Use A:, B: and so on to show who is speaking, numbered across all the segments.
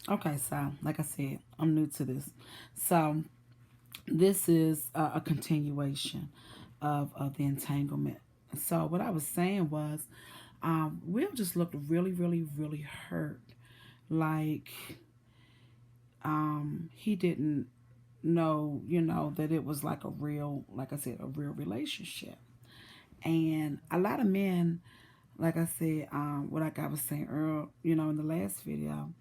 A: Okay, so like I said, I'm new to this. So this is a continuation of the entanglement. So what I was saying was, Will just looked really, really, really hurt. Like he didn't know, that it was like a real, like I said, a real relationship. And a lot of men, like I said, what like I was saying earlier, in the last video,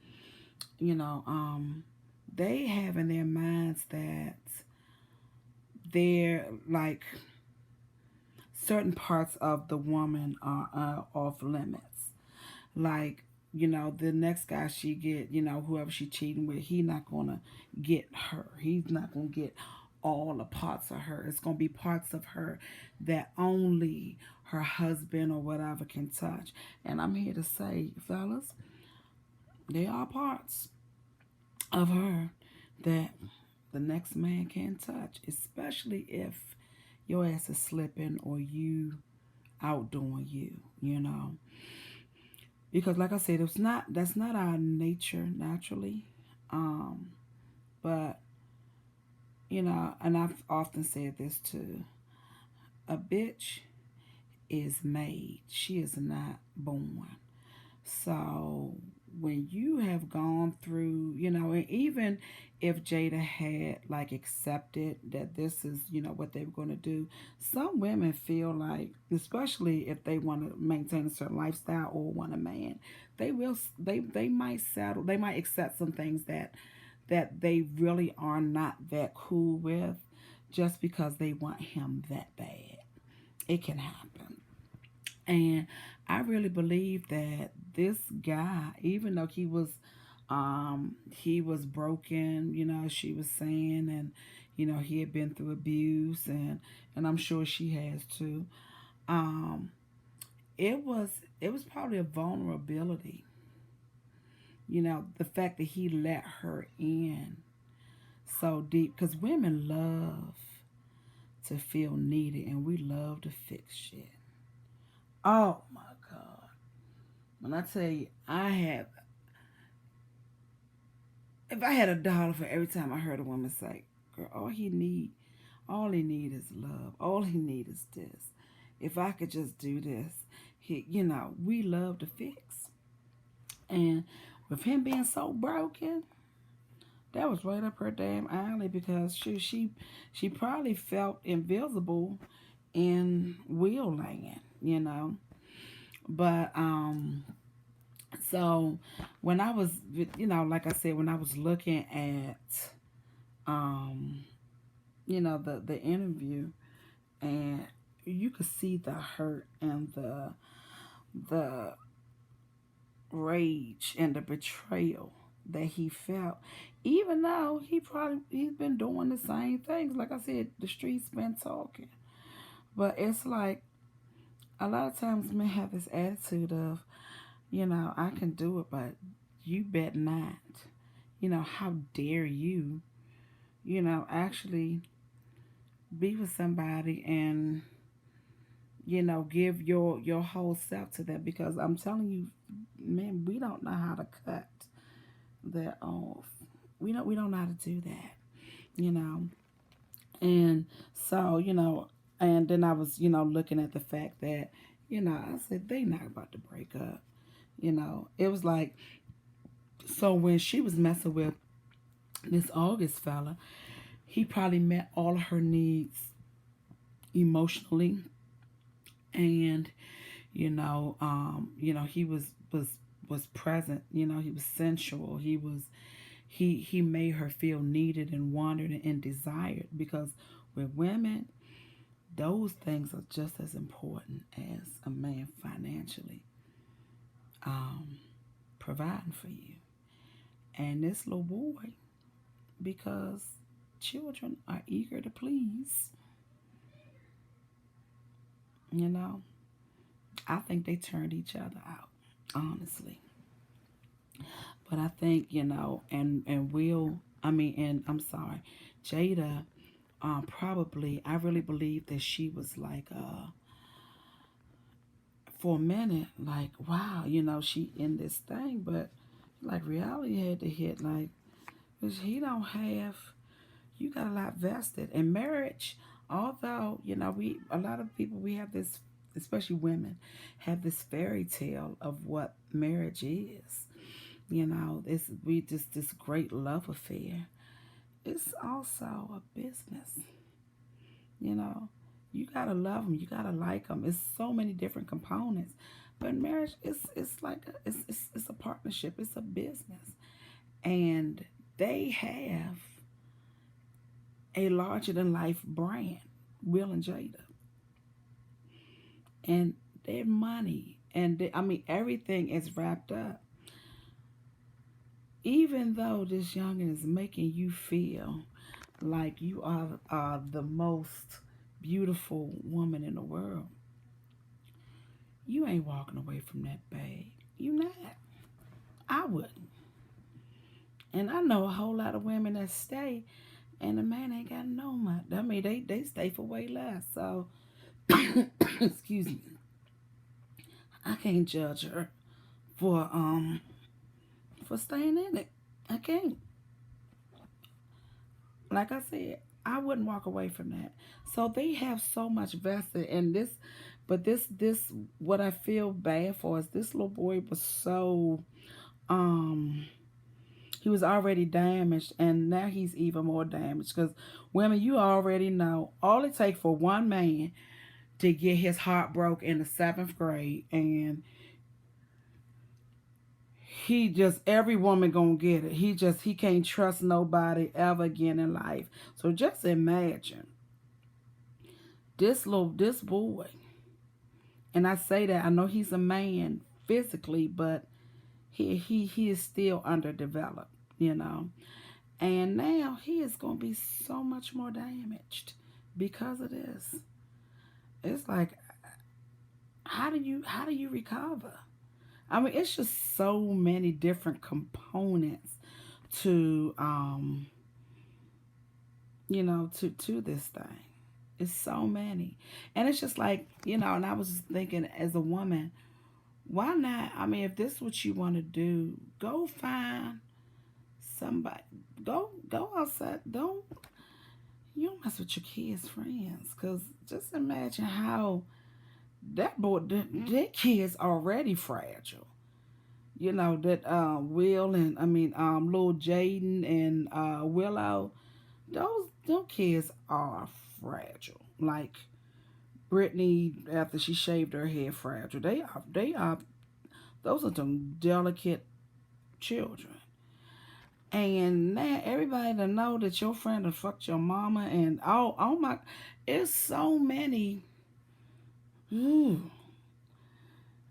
A: you know, um, they have in their minds that they're like certain parts of the woman are off limits. Like, the next guy she get, whoever she cheating with, he not gonna get her. He's not gonna get all the parts of her. It's gonna be parts of her that only her husband or whatever can touch. And I'm here to say, fellas, there are parts of her that the next man can't touch, especially if your ass is slipping or you outdoing you. Because like I said, it's not that's not our nature naturally. Um, but and I've often said this too. A bitch is made. She is not born. So when you have gone through, and even if Jada had like accepted that this is, what they were going to do, some women feel like, especially if they want to maintain a certain lifestyle or want a man, they might settle, they might accept some things that they really are not that cool with just because they want him that bad. It can happen. And I really believe that this guy, even though he was broken, she was saying, and he had been through abuse, and I'm sure she has too. Um, it was probably a vulnerability, the fact that he let her in so deep, because women love to feel needed and we love to fix shit. Oh my god. When I tell you, if I had $1 for every time I heard a woman say, "Girl, all he need is love. All he need is this. If I could just do this," we love to fix. And with him being so broken, that was right up her damn alley because she probably felt invisible in Will land. But so when I was, like I said, when I was looking at, um, the interview, and you could see the hurt and the rage and the betrayal that he felt, even though he's been doing the same things. Like I said, the streets been talking, but it's like a lot of times men have this attitude of, I can do it, but you bet not. How dare you, actually be with somebody and, give your whole self to them, because I'm telling you, man, we don't know how to cut that off. We don't know how to do that, you know. And so, and then I was, looking at the fact that, I said they not about to break up. It was like, so when she was messing with this August fella, he probably met all of her needs emotionally, and he was present. He was sensual. He made her feel needed and wanted and desired, because with women, those things are just as important as a man financially um, providing for you. And this little boy, because children are eager to please, you know, I think they turned each other out, honestly. But I think, and I'm sorry, Jada, probably, I really believe that she was like, for a minute, like, wow, she in this thing, but Like reality had to hit. Like, 'cause he don't have. You got a lot vested in marriage. Although we a lot of people we have this, especially women, have this fairy tale of what marriage is. It's we just this great love affair. It's also a business. You know, you gotta love them. You gotta like them. It's so many different components. But marriage, it's like it's a partnership. It's a business, and they have a larger than life brand, Will and Jada, and their money and I mean everything is wrapped up. Even though this youngin is making you feel like you are the most beautiful woman in the world, you ain't walking away from that bag. You not. I wouldn't. And I know a whole lot of women that stay, and the man ain't got no money. I mean, they stay for way less. So, excuse me, I can't judge her for staying in it. I can't. Like I said, I wouldn't walk away from that. So they have so much vested in this, but this what I feel bad for is this little boy was so um he was already damaged, and now he's even more damaged because women, you already know all it takes for one man to get his heart broke in the seventh grade, and he just every woman gonna get it. He can't trust nobody ever again in life. So just imagine this boy, and I say that I know he's a man physically, but he is still underdeveloped, you know. And now he is gonna be so much more damaged because of this. It's like how do you recover? I mean, it's just so many different components to to this thing. It's so many. And it's just like, and I was just thinking as a woman, why not? I mean, if this is what you want to do, go find somebody. Go outside. You don't mess with your kids' friends. Cause just imagine how their kids already fragile. That Will and I mean little Jaden and Willow, those kids are fragile. Like Brittany after she shaved her head fragile. They are those are some delicate children. And now everybody to know that your friend has fucked your mama and oh my, it's so many. Ooh,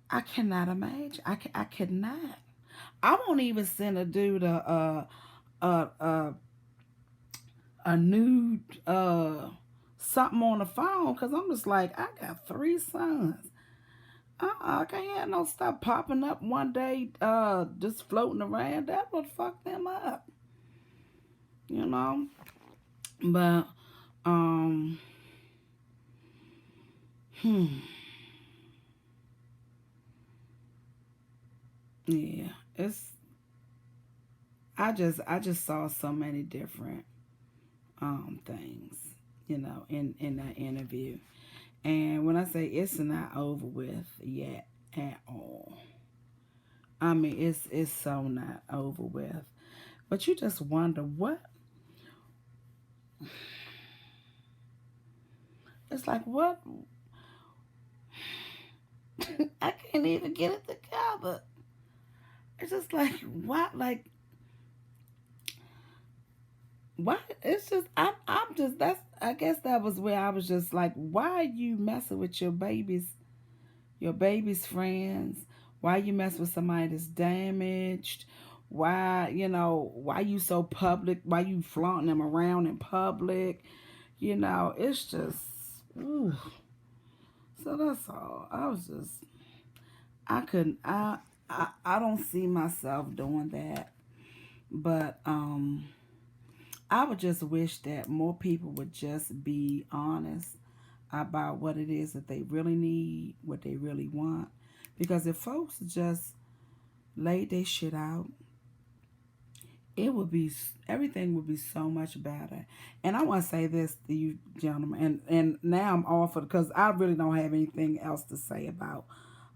A: I cannot imagine. I cannot. I won't even send a dude a a, a nude something on the phone because I'm just like I got three sons. I can't have no stuff popping up one day, just floating around. That would fuck them up, you know. But um, hmm, yeah, it's. I just saw so many different things, in that interview. And when I say it's not over with yet at all, I mean it's so not over with. But you just wonder what it's like. What I can't even get it together. It's just like what, like what? It's just I'm just that's I guess that was where I was just like, why are you messing with your baby's friends? Why you mess with somebody that's damaged? Why you so public? Why you flaunting them around in public? It's just, ooh. So that's all. I couldn't, I don't see myself doing that. But, I would just wish that more people would just be honest about what it is that they really need, what they really want. Because if folks just laid their shit out, it would be everything would be so much better. And I want to say this to you, gentlemen, and now I'm off of because I really don't have anything else to say about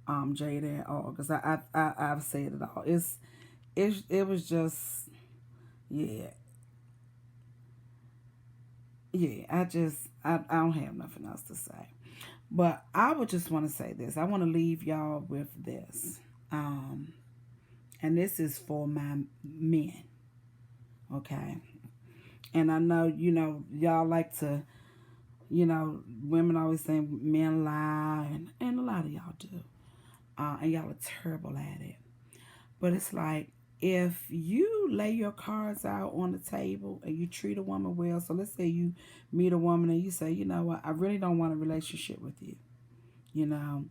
A: Jada and August. I've said it all. It was just yeah, yeah. I don't have nothing else to say. But I would just want to say this. I want to leave y'all with this. Um, and this is for my men, okay? And I know, y'all like to, women always say men lie, and a lot of y'all do. And y'all are terrible at it. But it's like, if you lay your cards out on the table and you treat a woman well, so let's say you meet a woman and you say, you know what, I really don't want a relationship with you. You know,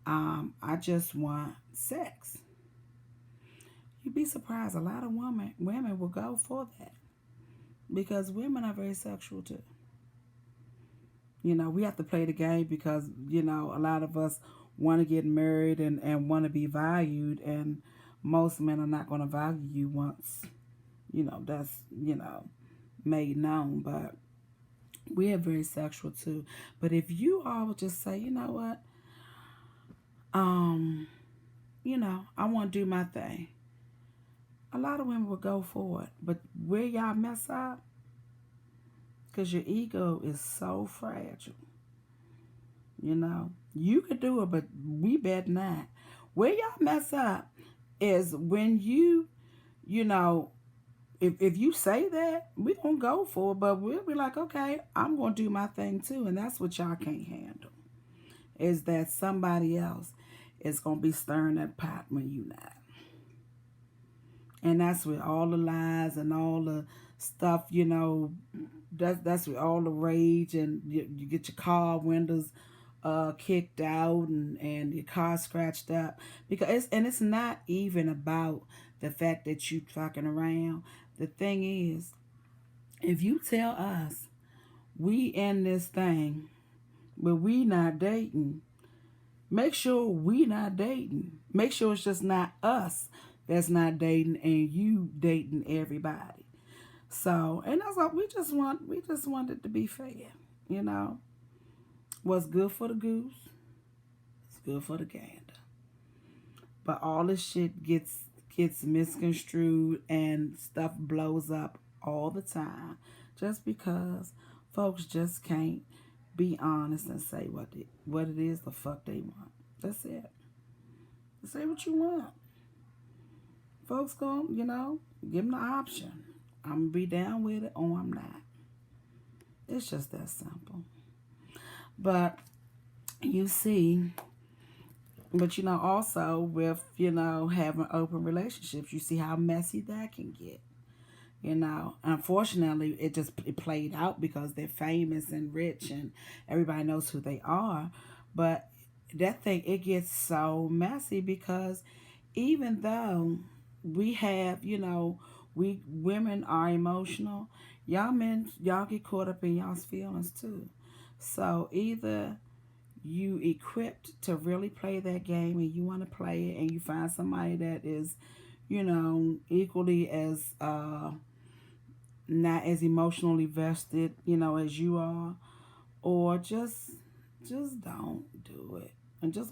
A: I just want sex. You'd be surprised. A lot of women will go for that because women are very sexual too. We have to play the game because a lot of us want to get married and want to be valued, and most men are not going to value you once that's made known. But we are very sexual too. But if you all just say, you know what, um, I want to do my thing, a lot of women will go for it. But where y'all mess up, because your ego is so fragile. You could do it, but we bet not. Where y'all mess up is when you know, if you say that, we gonna go for it, but we'll be like, okay, I'm gonna do my thing too, and that's what y'all can't handle. Is that somebody else is gonna be stirring that pot when you not. And that's with all the lies and all the stuff, that's with all the rage, and you get your car windows kicked out, and your car scratched up, because it's not even about the fact that you fucking around. The thing is, if you tell us we in this thing but we not dating, make sure we not dating. Make sure it's just not us that's not dating and you dating everybody. So, and that's all. We just want it to be fair. You know, what's good for the goose is good for the gander. But all this shit gets misconstrued and stuff blows up all the time, just because folks just can't be honest and say what it is the fuck they want. That's it. Say what you want. Folks going, give them the option. I'm gonna be down with it or I'm not. It's just that simple. But you see, also with, having open relationships, you see how messy that can get. Unfortunately, it played out because they're famous and rich and everybody knows who they are. But that thing, it gets so messy because even though we have, we women are emotional, y'all men, y'all get caught up in y'all's feelings too. So either you equipped to really play that game and you want to play it, and you find somebody that is, equally as not as emotionally vested, as you are, or just don't do it, and just